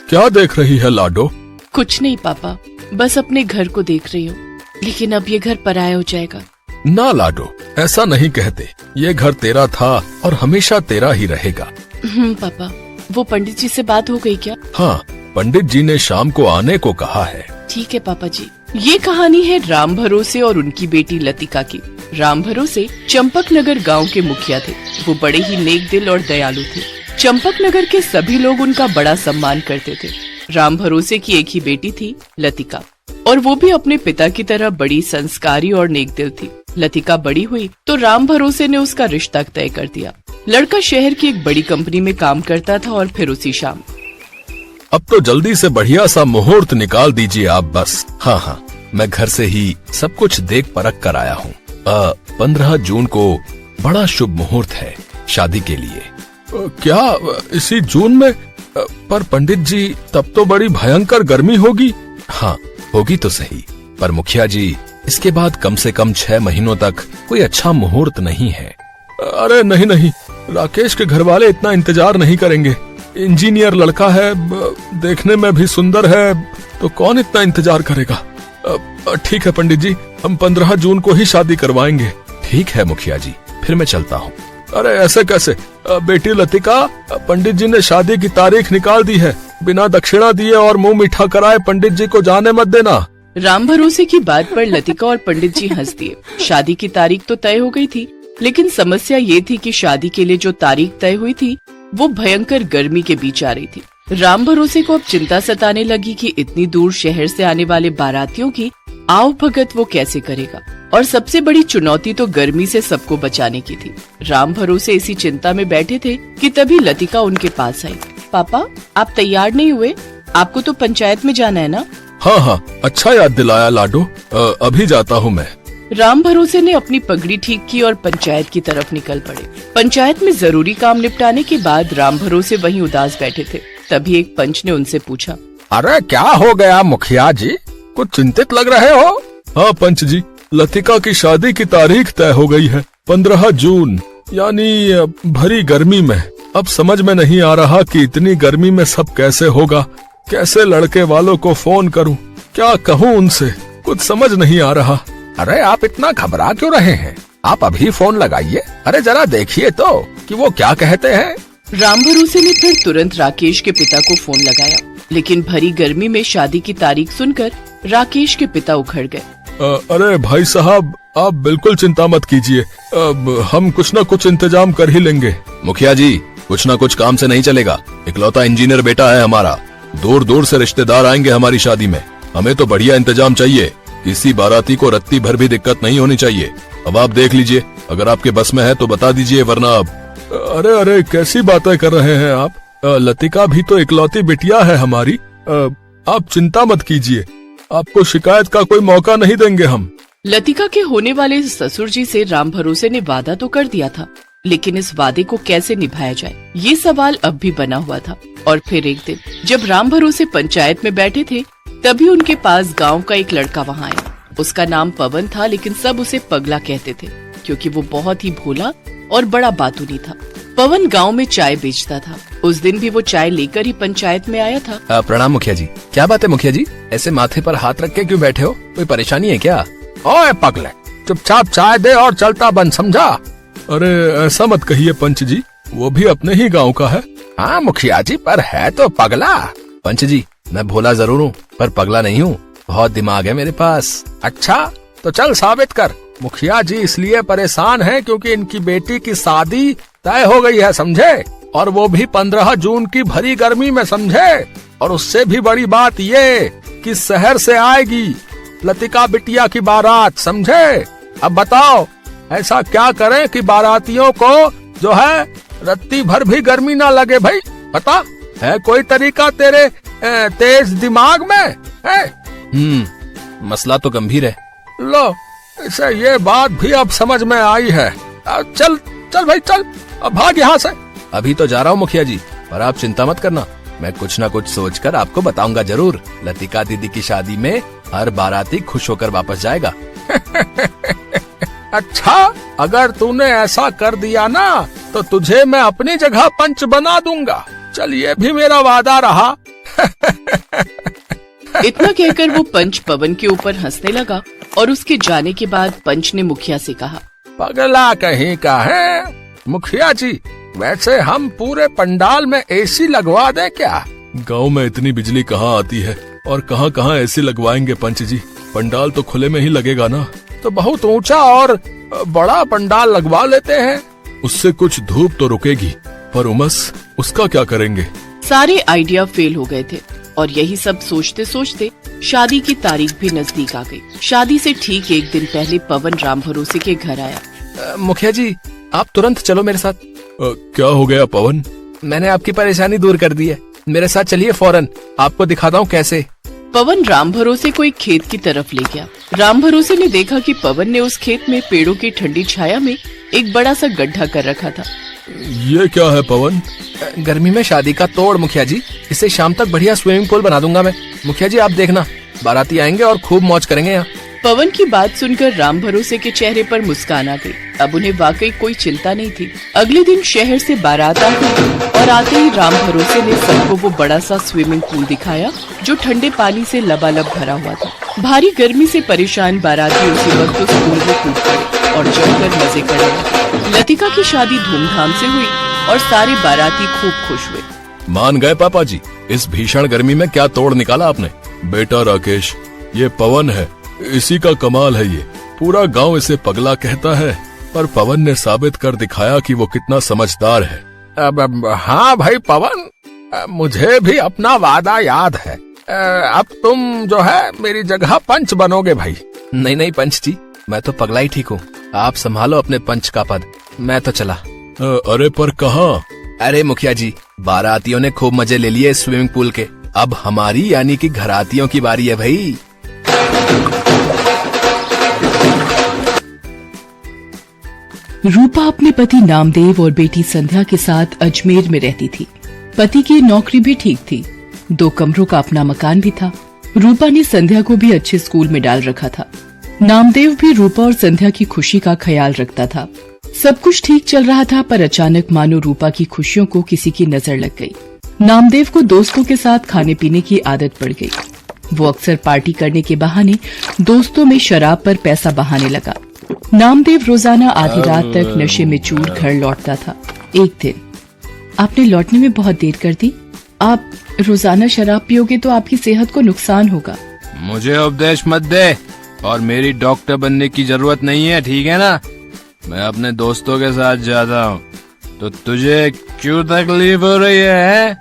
क्या देख रही है लाडो? कुछ नहीं पापा, बस अपने घर को देख रही हूँ, लेकिन अब ये घर पराया हो जाएगा। ना लाडो, ऐसा नहीं कहते। ये घर तेरा था और हमेशा तेरा ही रहेगा। पापा, वो पंडित जी से बात हो गई क्या? हाँ, पंडित जी ने शाम को आने को कहा है। ठीक है पापा जी। ये कहानी है राम भरोसे और उनकी बेटी लतिका की। राम भरोसे चंपक नगर गाँव के मुखिया थे। वो बड़े ही नेक दिल और दयालु थे। चंपक नगर के सभी लोग उनका बड़ा सम्मान करते थे। राम भरोसे की एक ही बेटी थी, लतिका, और वो भी अपने पिता की तरह बड़ी संस्कारी और नेक दिल थी। लतिका बड़ी हुई तो राम भरोसे ने उसका रिश्ता तय कर दिया। लड़का शहर की एक बड़ी कंपनी में काम करता था और फिर उसी शाम। अब तो जल्दी से बढ़िया सा मुहूर्त निकाल दीजिए आप बस। हाँ, मैं घर से ही सब कुछ देख परख कर आया हूँ। 15 जून को बड़ा शुभ मुहूर्त है शादी के लिए। क्या इसी जून में? पर पंडित जी, तब तो बड़ी भयंकर गर्मी होगी। हाँ, होगी तो सही, पर मुखिया जी, इसके बाद कम से कम 6 महीनों तक कोई अच्छा मुहूर्त नहीं है। अरे नहीं, राकेश के घर वाले इतना इंतजार नहीं करेंगे। इंजीनियर लड़का है, देखने में भी सुंदर है, तो कौन इतना इंतजार करेगा। ठीक है पंडित जी, हम 15 जून को ही शादी करवाएंगे। ठीक है मुखिया जी, फिर मैं चलता हूँ। अरे ऐसे कैसे? बेटी लतिका, पंडित जी ने शादी की तारीख निकाल दी है। बिना दक्षिणा दिए और मुंह मीठा कराए पंडित जी को जाने मत देना। राम भरोसे की बात पर लतिका और पंडित जी हंस दिए। शादी की तारीख तो तय हो गई थी, लेकिन समस्या ये थी कि शादी के लिए जो तारीख तय हुई थी वो भयंकर गर्मी के बीच आ रही थी। राम भरोसे को अब चिंता सताने लगी कि इतनी दूर शहर से आने वाले बारातियों की आओ भगत वो कैसे करेगा, और सबसे बड़ी चुनौती तो गर्मी से सबको बचाने की थी। राम भरोसे इसी चिंता में बैठे थे कि तभी लतिका उनके पास आई। पापा, आप तैयार नहीं हुए? आपको तो पंचायत में जाना है ना? हाँ, अच्छा याद दिलाया लाडो। अभी जाता हूँ मैं। राम भरोसे ने अपनी पगड़ी ठीक की और पंचायत की तरफ निकल पड़े। पंचायत में जरूरी काम निपटाने के बाद राम भरोसे वहीं उदास बैठे थे। तभी एक पंच ने उनसे पूछा, अरे क्या हो गया मुखिया जी, कुछ चिंतित लग रहे हो? हाँ पंच जी, लतिका की शादी की तारीख तय हो गई है, 15 जून, यानी भरी गर्मी में। अब समझ में नहीं आ रहा कि इतनी गर्मी में सब कैसे होगा। कैसे लड़के वालों को फोन करूं, क्या कहूं उनसे, कुछ समझ नहीं आ रहा। अरे आप इतना घबरा क्यों रहे हैं? आप अभी फोन लगाइए। अरे जरा देखिए तो कि वो क्या कहते हैं। राम भरोसे ने फिर तुरंत राकेश के पिता को फोन लगाया, लेकिन भरी गर्मी में शादी की तारीख सुनकर राकेश के पिता उखड़ गए। अरे भाई साहब, आप बिल्कुल चिंता मत कीजिए, हम कुछ न कुछ इंतजाम कर ही लेंगे। मुखिया जी, कुछ न कुछ काम से नहीं चलेगा। इकलौता इंजीनियर बेटा है हमारा, दूर दूर से रिश्तेदार आएंगे हमारी शादी में। हमें तो बढ़िया इंतजाम चाहिए, किसी बाराती को रत्ती भर भी दिक्कत नहीं होनी चाहिए। अब आप देख लीजिए, अगर आपके बस में है तो बता दीजिए, वरना अब। अरे कैसी बातें कर रहे हैं आप? लतिका भी तो इकलौती बिटिया है हमारी। आप चिंता मत कीजिए, आपको शिकायत का कोई मौका नहीं देंगे हम। लतिका के होने वाले ससुर जी से राम भरोसे ने वादा तो कर दिया था, लेकिन इस वादे को कैसे निभाया जाए, ये सवाल अब भी बना हुआ था। और फिर एक दिन जब राम भरोसे पंचायत में बैठे थे, तभी उनके पास गांव का एक लड़का वहां आया। उसका नाम पवन था, लेकिन सब उसे पगला कहते थे, क्योंकि वो बहुत ही भोला और बड़ा बातूनी था। पवन गांव में चाय बेचता था। उस दिन भी वो चाय लेकर ही पंचायत में आया था। प्रणाम मुखिया जी। क्या बात है मुखिया जी, ऐसे माथे पर हाथ रख के क्यों बैठे हो? कोई परेशानी है क्या? ओए पगले, चुपचाप चाय दे और चलता बन, समझा? अरे ऐसा मत कहिए पंच जी, वो भी अपने ही गांव का है। हाँ मुखिया जी, पर है तो पगला। पंच जी, मैं भोला जरूर हूँ, पर पगला नहीं हूँ। बहुत दिमाग है मेरे पास। अच्छा, तो चल साबित कर। मुखिया जी इसलिए परेशान है क्योंकि इनकी बेटी की शादी तय हो गई है, समझे? और वो भी 15 जून की भरी गर्मी में, समझे? और उससे भी बड़ी बात ये कि शहर से आएगी लतिका बिटिया की बारात, समझे? अब बताओ ऐसा क्या करें कि बारातियों को जो है रत्ती भर भी गर्मी ना लगे। भाई बता, है कोई तरीका तेरे तेज दिमाग में है? मसला तो गंभीर है। लो, इसे ये बात भी अब समझ में आई है। चल चल भाई चल, अब भाग यहाँ से। अभी तो जा रहा हूँ मुखिया जी, पर आप चिंता मत करना, मैं कुछ न कुछ सोचकर आपको बताऊंगा जरूर। लतिका दीदी की शादी में हर बाराती खुश होकर वापस जाएगा। अच्छा, अगर तूने ऐसा कर दिया ना तो तुझे मैं अपनी जगह पंच बना दूंगा। चल, ये भी मेरा वादा रहा। इतना कहकर वो पंच पवन के ऊपर हंसने लगा और उसके जाने के बाद पंच ने मुखिया से कहा, पगला कहीं का है मुखिया जी, वैसे हम पूरे पंडाल में एसी लगवा दें क्या? गांव में इतनी बिजली कहाँ आती है और कहाँ कहाँ ऐसी लगवाएंगे पंच जी, पंडाल तो खुले में ही लगेगा ना। तो बहुत ऊंचा और बड़ा पंडाल लगवा लेते हैं। उससे कुछ धूप तो रुकेगी, पर उमस उसका क्या करेंगे? सारे आइडिया फेल हो गए थे और यही सब सोचते सोचते शादी की तारीख भी नजदीक आ गई। शादी से ठीक एक दिन पहले पवन राम भरोसे के घर आया। मुखिया जी, आप तुरंत चलो मेरे साथ। क्या हो गया पवन? मैंने आपकी परेशानी दूर कर दी है, मेरे साथ चलिए फौरन, आपको दिखाता हूँ कैसे। पवन राम भरोसे को एक खेत की तरफ ले गया। राम भरोसे ने देखा कि पवन ने उस खेत में पेड़ों की ठंडी छाया में एक बड़ा सा गड्ढा कर रखा था। ये क्या है पवन? गर्मी में शादी का तोड़ मुखिया जी, इसे शाम तक बढ़िया स्विमिंग पूल बना दूंगा मैं। मुखिया जी आप देखना, बाराती आएंगे और खूब मौज करेंगे यहाँ। पवन की बात सुनकर राम भरोसे के चेहरे पर मुस्कान आ गई। अब उन्हें वाकई कोई चिंता नहीं थी। अगले दिन शहर से बारात आ गई और आते ही राम भरोसे ने सबको वो बड़ा सा स्विमिंग पूल दिखाया जो ठंडे पानी से लबालब भरा हुआ था। भारी गर्मी से परेशान बाराती उसी वक्त उस पूल में कूद पड़े और जमकर मजे करे। लतिका की शादी धूमधाम से हुई और सारे बाराती खूब खुश हुए। मान गए पापा जी, इस भीषण गर्मी में क्या तोड़ निकाला आपने। बेटा राकेश, ये पवन है, इसी का कमाल है ये। पूरा गांव इसे पगला कहता है, पर पवन ने साबित कर दिखाया कि वो कितना समझदार है। अब हाँ भाई पवन, मुझे भी अपना वादा याद है। अब तुम जो है मेरी जगह पंच बनोगे भाई। नहीं नहीं पंच जी, मैं तो पगला ही ठीक हूँ, आप संभालो अपने पंच का पद, मैं तो चला। अरे पर कहाँ? अरे मुखिया जी, बारातियों ने खूब मजे ले लिए स्विमिंग पूल के, अब हमारी यानी कि घरातियों की बारी है भाई। रूपा अपने पति नामदेव और बेटी संध्या के साथ अजमेर में रहती थी। पति की नौकरी भी ठीक थी, 2 कमरों का अपना मकान भी था। रूपा ने संध्या को भी अच्छे स्कूल में डाल रखा था। नामदेव भी रूपा और संध्या की खुशी का ख्याल रखता था। सब कुछ ठीक चल रहा था, पर अचानक मानो रूपा की खुशियों को किसी की नजर लग गई। नामदेव को दोस्तों के साथ खाने पीने की आदत पड़ गई। वो अक्सर पार्टी करने के बहाने दोस्तों में शराब पर पैसा बहाने लगा। नामदेव रोजाना आधी रात तक नशे में चूर घर लौटता था। एक दिन, आपने लौटने में बहुत देर कर दी। आप रोजाना शराब पियोगे तो आपकी सेहत को नुकसान होगा। मुझे उपदेश मत दे और मेरी डॉक्टर बनने की जरूरत नहीं है, ठीक है ना? मैं अपने दोस्तों के साथ जाता हूँ, तो तुझे क्यों तकलीफ हो रही है?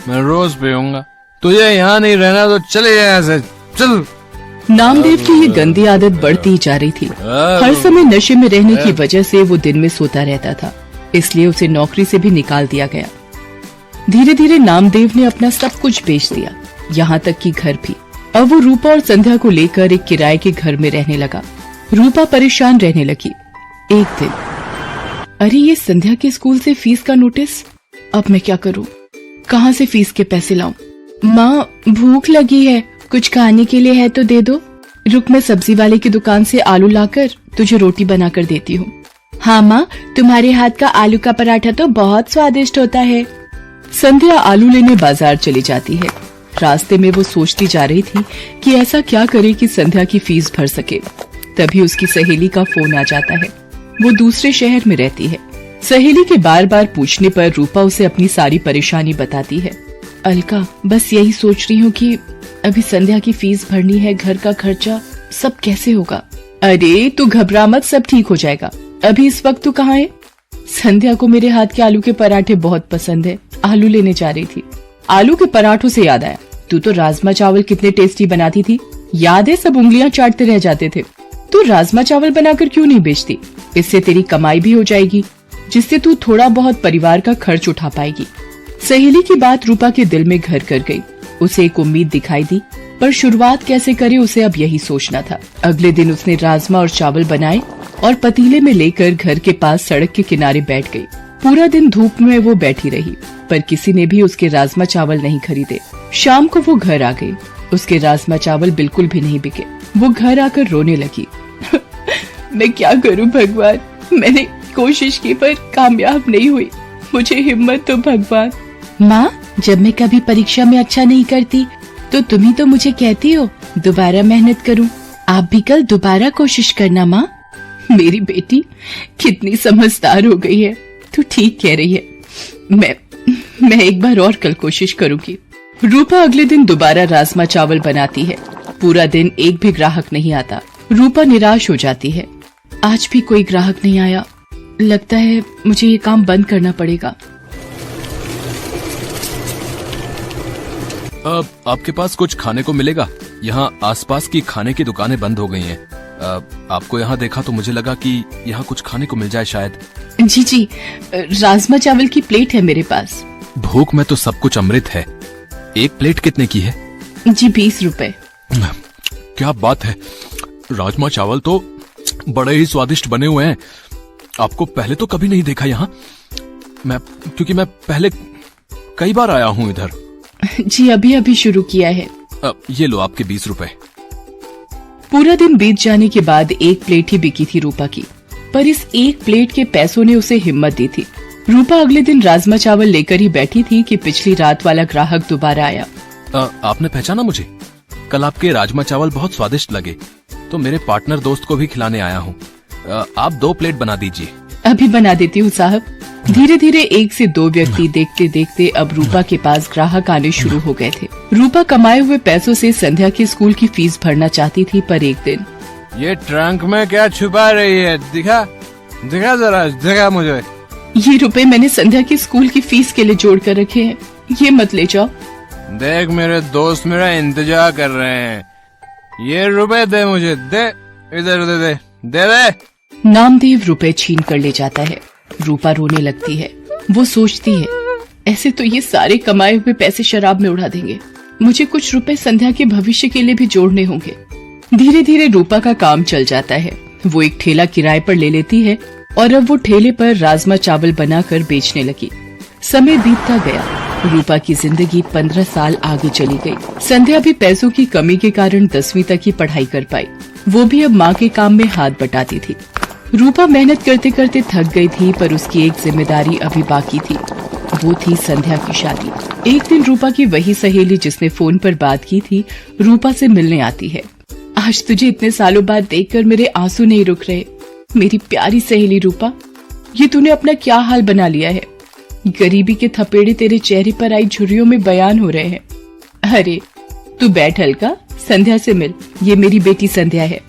मैं रोज पीऊंगा, तुझे यहाँ नहीं रहना तो चले जाए यहाँ से, चल। नामदेव की ये गंदी आदत बढ़ती जा रही थी। हर समय नशे में रहने की वजह से वो दिन में सोता रहता था, इसलिए उसे नौकरी से भी निकाल दिया गया। धीरे धीरे नामदेव ने अपना सब कुछ बेच दिया, यहाँ तक कि घर भी। अब वो रूपा और संध्या को लेकर एक किराए के घर में रहने लगा। रूपा परेशान रहने लगी। एक दिन, अरे ये संध्या के स्कूल से फीस का नोटिस, अब मैं क्या करूं? कहाँ से फीस के पैसे लाऊं? माँ, भूख लगी है, कुछ खाने के लिए है तो दे दो। रुक, मैं सब्जी वाले की दुकान से आलू लाकर तुझे रोटी बनाकर देती हूँ। हाँ माँ, तुम्हारे हाथ का आलू का पराठा तो बहुत स्वादिष्ट होता है। संध्या आलू लेने बाजार चली जाती है। रास्ते में वो सोचती जा रही थी कि ऐसा क्या करे कि संध्या की फीस भर सके। तभी उसकी सहेली का फोन आ जाता है। वो दूसरे शहर में रहती है। सहेली के बार बार पूछने पर रूपा उसे अपनी सारी परेशानी बताती है। अलका, बस यही सोच रही हूँ कि अभी संध्या की फीस भरनी है, घर का खर्चा, सब कैसे होगा? अरे तू घबरा मत, सब ठीक हो जाएगा। अभी इस वक्त तू कहाँ है? संध्या को मेरे हाथ के आलू के पराठे बहुत पसंद है, आलू लेने जा रही थी। आलू के पराठों से याद आया, तू तो राजमा चावल कितने टेस्टी बनाती थी, याद है? सब उंगलियां चाटते रह जाते थे। तू राजमा चावल बनाकर क्यों नहीं बेचती? इससे तेरी कमाई भी हो जाएगी, जिससे तू थोड़ा बहुत परिवार का खर्च उठा पाएगी। सहेली की बात रूपा के दिल में घर कर गई। उसे एक उम्मीद दिखाई दी, पर शुरुआत कैसे करे उसे अब यही सोचना था। अगले दिन उसने राजमा और चावल बनाए और पतीले में लेकर घर के पास सड़क के किनारे बैठ गई। पूरा दिन धूप में वो बैठी रही, पर किसी ने भी उसके राजमा चावल नहीं खरीदे। शाम को वो घर आ गई। उसके राजमा चावल बिल्कुल भी नहीं बिके। वो घर आकर रोने लगी। मैं क्या करूं भगवान, मैंने कोशिश की पर कामयाब नहीं हुई, मुझे हिम्मत दो भगवान। माँ, जब मैं कभी परीक्षा में अच्छा नहीं करती तो तुम ही तो मुझे कहती हो दोबारा मेहनत करूं। आप भी कल दोबारा कोशिश करना माँ। मेरी बेटी कितनी समझदार हो गई है। तू ठीक कह रही है। मैं एक बार और कल कोशिश करूंगी। रूपा अगले दिन दोबारा राजमा चावल बनाती है। पूरा दिन एक भी ग्राहक नहीं आता। रूपा निराश हो जाती है। आज भी कोई ग्राहक नहीं आया। लगता है मुझे ये काम बंद करना पड़ेगा। अब आपके पास कुछ खाने को मिलेगा? यहाँ आसपास की खाने की दुकानें बंद हो गई हैं। आपको यहाँ देखा तो मुझे लगा कि यहाँ कुछ खाने को मिल जाए शायद। जी, राजमा चावल की प्लेट है मेरे पास। भूख में तो सब कुछ अमृत है। एक प्लेट कितने की है? जी 20 रुपए। क्या बात है, राजमा चावल तो बड़े ही स्वादिष्ट बने हुए हैं। आपको पहले तो कभी नहीं देखा यहाँ। क्योंकि मैं पहले कई बार आया हूँ इधर। जी अभी शुरू किया है। ये लो आपके 20 रुपए। पूरा दिन बीत जाने के बाद एक प्लेट ही बिकी थी रूपा की, पर इस एक प्लेट के पैसों ने उसे हिम्मत दी थी। रूपा अगले दिन राजमा चावल लेकर ही बैठी थी कि पिछली रात वाला ग्राहक दोबारा आया। आपने पहचाना मुझे? कल आपके राजमा चावल बहुत स्वादिष्ट लगे तो मेरे पार्टनर दोस्त को भी खिलाने आया हूँ। आप 2 प्लेट बना दीजिए। अभी बना देती हूँ साहब। धीरे धीरे 1 से 2 व्यक्ति देखते देखते अब रूपा के पास ग्राहक आने शुरू हो गए थे। रूपा कमाए हुए पैसों से संध्या के स्कूल की फीस भरना चाहती थी, पर एक दिन ये ट्रंक में क्या छुपा रही है? दिखा जरा मुझे। ये रुपए मैंने संध्या के स्कूल की फीस के लिए जोड़ कर रखे हैं, ये मत ले जाओ। देख मेरे दोस्त मेरा इंतजार कर रहे हैं। ये रुपए दे मुझे, दे इधर दे। नामदेव रुपए छीन कर ले जाता है। रूपा रोने लगती है। वो सोचती है ऐसे तो ये सारे कमाए हुए पैसे शराब में उड़ा देंगे। मुझे कुछ रुपए संध्या के भविष्य के लिए भी जोड़ने होंगे। धीरे धीरे रूपा का काम चल जाता है। वो एक ठेला किराए पर ले लेती है और अब वो ठेले पर राजमा चावल बनाकर बेचने लगी। समय बीतता गया। रूपा की जिंदगी 15 साल आगे चली गई। संध्या भी पैसों की कमी के कारण 10वीं तक की पढ़ाई कर पाई। वो भी अब माँ के काम में हाथ बटाती थी। रूपा मेहनत करते करते थक गई थी, पर उसकी एक जिम्मेदारी अभी बाकी थी। वो थी संध्या की शादी। एक दिन रूपा की वही सहेली जिसने फोन पर बात की थी रूपा से मिलने आती है। आज तुझे इतने सालों बाद देखकर मेरे आंसू नहीं रुक रहे। मेरी प्यारी सहेली रूपा, ये तूने अपना क्या हाल बना लिया है। गरीबी के थपेड़े तेरे चेहरे पर आई झुर्रियों में बयान हो रहे हैं। अरे तू बैठ अलका, संध्या से मिल। ये मेरी बेटी संध्या है।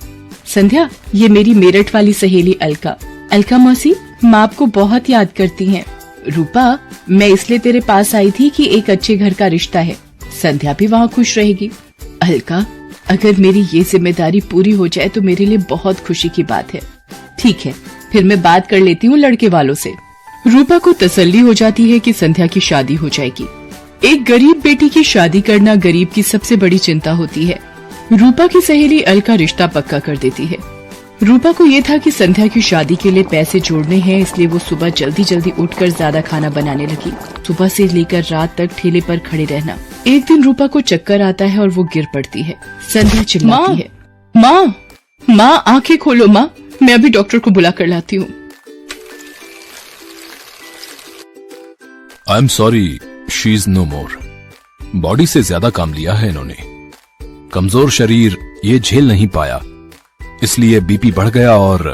संध्या, ये मेरी मेरठ वाली सहेली अलका। अलका मौसी, माँ आपको बहुत याद करती हैं। रूपा, मैं इसलिए तेरे पास आई थी कि एक अच्छे घर का रिश्ता है। संध्या भी वहाँ खुश रहेगी। अलका, अगर मेरी ये जिम्मेदारी पूरी हो जाए तो मेरे लिए बहुत खुशी की बात है। ठीक है, फिर मैं बात कर लेती हूँ लड़के वालों से। रूपा को तसल्ली हो जाती है कि संध्या की शादी हो जाएगी। एक गरीब बेटी की शादी करना गरीब की सबसे बड़ी चिंता होती है। रूपा की सहेली अलका रिश्ता पक्का कर देती है। रूपा को ये था कि संध्या की शादी के लिए पैसे जोड़ने हैं, इसलिए वो सुबह जल्दी जल्दी उठकर ज्यादा खाना बनाने लगी। सुबह से लेकर रात तक ठेले पर खड़े रहना। एक दिन रूपा को चक्कर आता है और वो गिर पड़ती है। संध्या चिल्लाती है, माँ आंखें खोलो माँ, मैं अभी डॉक्टर को बुला कर लाती हूँ। I am sorry, she is no more. Body से ज्यादा काम लिया है इन्होंने। कमजोर शरीर ये झेल नहीं पाया, इसलिए बीपी बढ़ गया और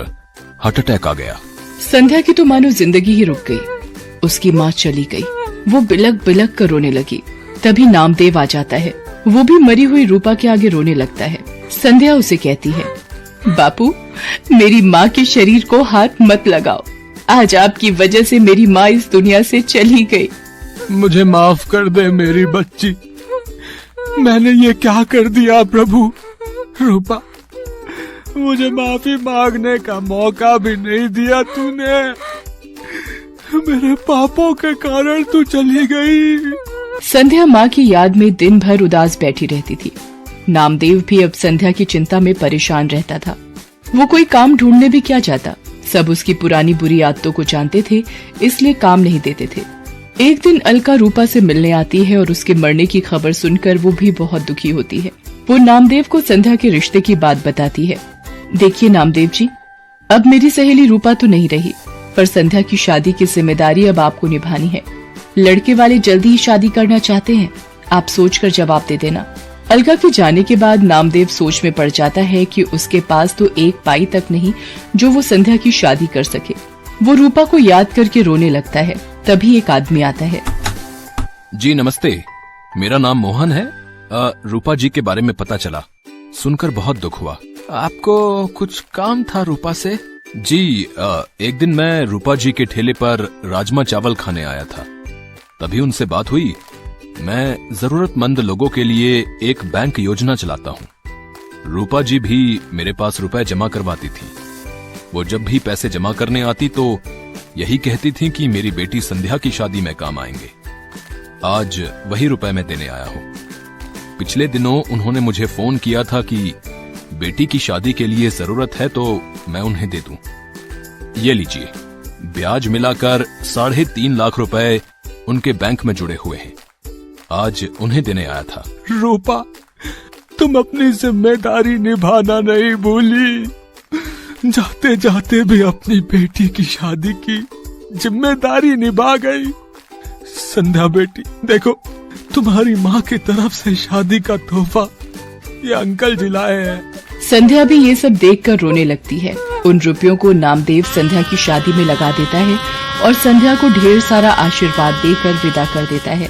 हार्ट अटैक आ गया। संध्या की तो मानो जिंदगी ही रुक गई। उसकी माँ चली गई। वो बिलक बिलक कर रोने लगी। तभी नामदेव आ जाता है। वो भी मरी हुई रूपा के आगे रोने लगता है। संध्या उसे कहती है, बापू, मेरी माँ के शरीर को हाथ मत लगाओ। आज आपकी वजह से मेरी माँ इस दुनिया से चली गई। मुझे माफ कर दे मेरी बच्ची, मैंने ये क्या कर दिया प्रभु। रूपा, मुझे माफी मांगने का मौका भी नहीं दिया तूने। मेरे पापों के कारण तू चली गई। संध्या माँ की याद में दिन भर उदास बैठी रहती थी। नामदेव भी अब संध्या की चिंता में परेशान रहता था। वो कोई काम ढूंढने भी क्या जाता। सब उसकी पुरानी बुरी आदतों को जानते थे, इसलिए काम नहीं देते थे। एक दिन अलका रूपा से मिलने आती है और उसके मरने की खबर सुनकर वो भी बहुत दुखी होती है। वो नामदेव को संध्या के रिश्ते की बात बताती है। देखिए नामदेव जी, अब मेरी सहेली रूपा तो नहीं रही, पर संध्या की शादी की जिम्मेदारी अब आपको निभानी है। लड़के वाले जल्दी ही शादी करना चाहते हैं। आप सोचकर जवाब दे देना। अलका के जाने के बाद नामदेव सोच में पड़ जाता है कि उसके पास तो एक पाई तक नहीं जो वो संध्या की शादी कर सके। वो रूपा को याद करके रोने लगता है। तभी एक आदमी आता है। जी नमस्ते, मेरा नाम मोहन है। रूपा जी के बारे में पता चला, सुनकर बहुत दुख हुआ। आपको कुछ काम था रूपा से? जी एक दिन मैं रूपा जी के ठेले पर राजमा चावल खाने आया था, तभी उनसे बात हुई। मैं जरूरतमंद लोगों के लिए एक बैंक योजना चलाता हूँ। रूपा जी भी मेरे पास रुपए जमा करवाती थी। वो जब भी पैसे जमा करने आती तो यही कहती थी कि मेरी बेटी संध्या की शादी में काम आएंगे। आज वही रुपए मैं देने आया हूँ। पिछले दिनों उन्होंने मुझे फोन किया था कि बेटी की शादी के लिए जरूरत है तो मैं उन्हें दे दूं। ये लीजिए, ब्याज मिलाकर 3.5 लाख रुपए उनके बैंक में जुड़े हुए हैं। आज उन्हें देने आया था। रूपा, तुम अपनी जिम्मेदारी निभाना नहीं भूली। जाते जाते भी अपनी बेटी की शादी की जिम्मेदारी निभा गई। संध्या बेटी, देखो तुम्हारी माँ की तरफ से शादी का तोहफा ये अंकल जी लाए हैं। संध्या भी ये सब देखकर रोने लगती है। उन रुपयों को नामदेव संध्या की शादी में लगा देता है और संध्या को ढेर सारा आशीर्वाद देकर विदा कर देता है।